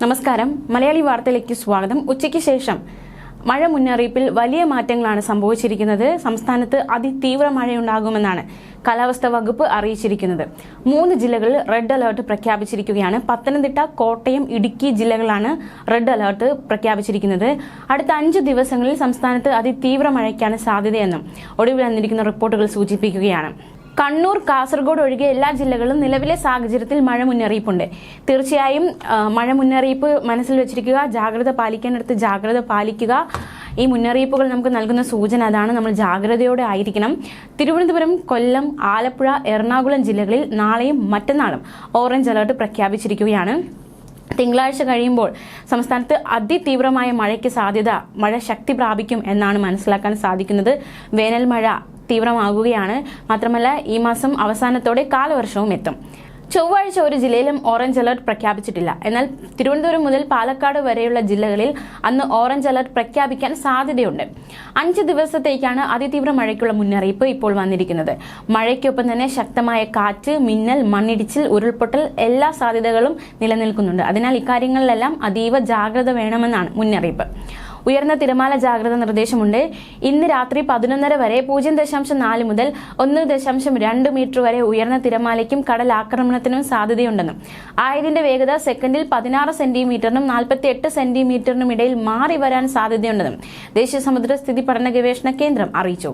നമസ്കാരം. മലയാളി വാർത്തയിലേക്ക് സ്വാഗതം. ഉച്ചയ്ക്ക് ശേഷം മഴ മുന്നറിയിപ്പിൽ വലിയ മാറ്റങ്ങളാണ് സംഭവിച്ചിരിക്കുന്നത്. സംസ്ഥാനത്ത് അതിതീവ്ര മഴയുണ്ടാകുമെന്നാണ് കാലാവസ്ഥാ വകുപ്പ് അറിയിച്ചിരിക്കുന്നത്. 3 ജില്ലകളിൽ റെഡ് അലർട്ട് പ്രഖ്യാപിച്ചിരിക്കുകയാണ്. പത്തനംതിട്ട, കോട്ടയം, ഇടുക്കി ജില്ലകളാണ് റെഡ് അലർട്ട് പ്രഖ്യാപിച്ചിരിക്കുന്നത്. അടുത്ത 5 ദിവസങ്ങളിൽ സംസ്ഥാനത്ത് അതിതീവ്ര മഴയ്ക്കാണ് സാധ്യതയെന്നും ഒടുവിൽ വന്നിരിക്കുന്ന റിപ്പോർട്ടുകൾ സൂചിപ്പിക്കുകയാണ്. കണ്ണൂർ, കാസർഗോഡ് ഒഴികെ എല്ലാ ജില്ലകളിലും നിലവിലെ സാഹചര്യത്തിൽ മഴ മുന്നറിയിപ്പുണ്ട്. തീർച്ചയായും മഴ മുന്നറിയിപ്പ് മനസ്സിൽ വെച്ചിരിക്കുക, ജാഗ്രത പാലിക്കേണ്ടടുത്ത് ജാഗ്രത പാലിക്കുക. ഈ മുന്നറിയിപ്പുകൾ നമുക്ക് നൽകുന്ന സൂചന അതാണ്. നമ്മൾ ജാഗ്രതയോടെ ആയിരിക്കണം. തിരുവനന്തപുരം, കൊല്ലം, ആലപ്പുഴ, എറണാകുളം ജില്ലകളിൽ നാളെയും മറ്റന്നാളും ഓറഞ്ച് അലർട്ട് പ്രഖ്യാപിച്ചിരിക്കുകയാണ്. തിങ്കളാഴ്ച കഴിയുമ്പോൾ സംസ്ഥാനത്ത് അതിതീവ്രമായ മഴയ്ക്ക് സാധ്യത, മഴ ശക്തി പ്രാപിക്കും എന്നാണ് മനസ്സിലാക്കാൻ സാധിക്കുന്നത്. വേനൽ മഴ തീവ്രമാകുകയാണ്. മാത്രമല്ല ഈ മാസം അവസാനത്തോടെ കാലവർഷവും എത്തും. ചൊവ്വാഴ്ച ഒരു ജില്ലയിലും ഓറഞ്ച് അലർട്ട് പ്രഖ്യാപിച്ചിട്ടില്ല. എന്നാൽ തിരുവനന്തപുരം മുതൽ പാലക്കാട് വരെയുള്ള ജില്ലകളിൽ അന്ന് ഓറഞ്ച് അലർട്ട് പ്രഖ്യാപിക്കാൻ സാധ്യതയുണ്ട്. 5 ദിവസത്തേക്കാണ് അതിതീവ്ര മഴയ്ക്കുള്ള മുന്നറിയിപ്പ് ഇപ്പോൾ വന്നിരിക്കുന്നത്. മഴയ്ക്കൊപ്പം തന്നെ ശക്തമായ കാറ്റ്, മിന്നൽ, മണ്ണിടിച്ചിൽ, ഉരുൾപൊട്ടൽ എല്ലാ സാധ്യതകളും നിലനിൽക്കുന്നുണ്ട്. അതിനാൽ ഇക്കാര്യങ്ങളിലെല്ലാം അതീവ ജാഗ്രത വേണമെന്നാണ് മുന്നറിയിപ്പ്. ഉയർന്ന തിരമാല ജാഗ്രത നിർദ്ദേശമുണ്ട്. ഇന്ന് രാത്രി 11:30 വരെ 0.4 മുതൽ 1.2 മീറ്റർ വരെ ഉയർന്ന തിരമാലയ്ക്കും കടൽ ആക്രമണത്തിനും സാധ്യതയുണ്ടെന്നും ആയതിന്റെ വേഗത സെക്കൻഡിൽ 16 സെന്റിമീറ്ററിനും 48 സെന്റിമീറ്ററിനും ഇടയിൽ മാറി വരാൻ സാധ്യതയുണ്ടെന്നും ദേശീയ സമുദ്രസ്ഥിതി പഠന ഗവേഷണ കേന്ദ്രം അറിയിച്ചു.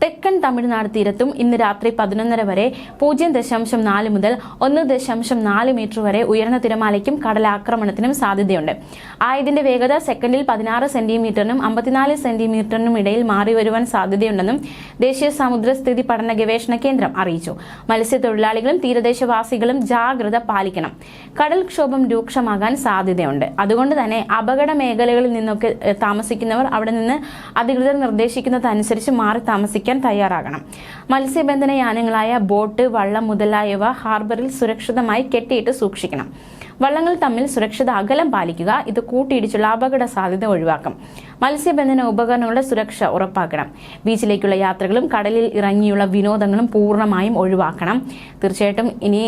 തെക്കൻ തമിഴ്നാട് തീരത്തും ഇന്ന് രാത്രി 11:30 വരെ 0.4 മുതൽ 1.4 മീറ്റർ വരെ ഉയർന്ന തിരമാലയ്ക്കും കടലാക്രമണത്തിനും സാധ്യതയുണ്ട്. ആയതിന്റെ വേഗത സെക്കൻഡിൽ 16 സെന്റിമീറ്ററിനും 54 സെന്റിമീറ്ററിനും ഇടയിൽ മാറി വരുവാൻ സാധ്യതയുണ്ടെന്നും ദേശീയ സമുദ്രസ്ഥിതി പഠന ഗവേഷണ കേന്ദ്രം അറിയിച്ചു. മത്സ്യത്തൊഴിലാളികളും തീരദേശവാസികളും ജാഗ്രത പാലിക്കണം. കടൽക്ഷോഭം രൂക്ഷമാകാൻ സാധ്യതയുണ്ട്. അതുകൊണ്ട് തന്നെ അപകട മേഖലകളിൽ നിന്നൊക്കെ താമസിക്കുന്നവർ അവിടെ നിന്ന് അധികൃതർ നിർദ്ദേശിക്കുന്നതനുസരിച്ച് മാറി താമസിക്കാൻ തയ്യാറാകണം. മത്സ്യബന്ധന യാനങ്ങളായ ബോട്ട്, വള്ളം മുതലായവ ഹാർബറിൽ സുരക്ഷിതമായി കെട്ടിയിട്ട് സൂക്ഷിക്കണം. വള്ളങ്ങൾ തമ്മിൽ സുരക്ഷിത അകലം പാലിക്കുക. ഇത് കൂട്ടിയിടിച്ചുള്ള അപകട സാധ്യത ഒഴിവാക്കും. മത്സ്യബന്ധന ഉപകരണങ്ങളുടെ സുരക്ഷ ഉറപ്പാക്കണം. ബീച്ചിലേക്കുള്ള യാത്രകളും കടലിൽ ഇറങ്ങിയുള്ള വിനോദങ്ങളും പൂർണ്ണമായും ഒഴിവാക്കണം. തീർച്ചയായിട്ടും ഇനി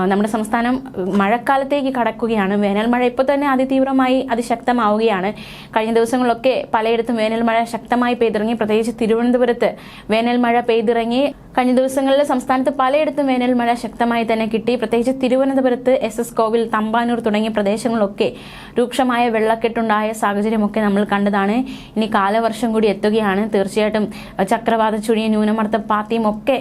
നമ്മുടെ സംസ്ഥാനം മഴക്കാലത്തേക്ക് കടക്കുകയാണ്. വേനൽ മഴ ഇപ്പോൾ തന്നെ അതിതീവ്രമായി അതിശക്തമാവുകയാണ്. കഴിഞ്ഞ ദിവസങ്ങളിലൊക്കെ പലയിടത്തും വേനൽ മഴ ശക്തമായി പെയ്തിറങ്ങി. പ്രത്യേകിച്ച് തിരുവനന്തപുരത്ത് വേനൽ മഴ പെയ്തിറങ്ങി. കഴിഞ്ഞ ദിവസങ്ങളിൽ സംസ്ഥാനത്ത് പലയിടത്തും വേനൽ മഴ ശക്തമായി തന്നെ കിട്ടി. പ്രത്യേകിച്ച് തിരുവനന്തപുരത്ത് SS കോവിൽ, തമ്പാനൂർ തുടങ്ങിയ പ്രദേശങ്ങളിലൊക്കെ രൂക്ഷമായ വെള്ളക്കെട്ടുണ്ടായ സാഹചര്യമൊക്കെ നമ്മൾ കണ്ടതാണ്. ഇനി കാലവർഷം കൂടി എത്തുകയാണ്. തീർച്ചയായിട്ടും ചക്രവാത ചുഴിയും ന്യൂനമർദ്ദ പാത്തിയും ഒക്കെ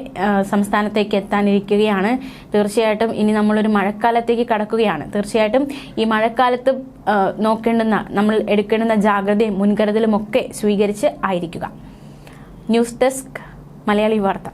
സംസ്ഥാനത്തേക്ക് എത്താനിരിക്കുകയാണ്. തീർച്ചയായിട്ടും ഇനി നമ്മളൊരു മഴക്കാലത്തേക്ക് കടക്കുകയാണ്. തീർച്ചയായിട്ടും ഈ മഴക്കാലത്ത് നമ്മൾ എടുക്കേണ്ടുന്ന ജാഗ്രതയും മുൻകരുതലും ഒക്കെ സ്വീകരിച്ച് ആയിരിക്കുക. ന്യൂസ് ഡെസ്ക്, മലയാളി വാർത്ത.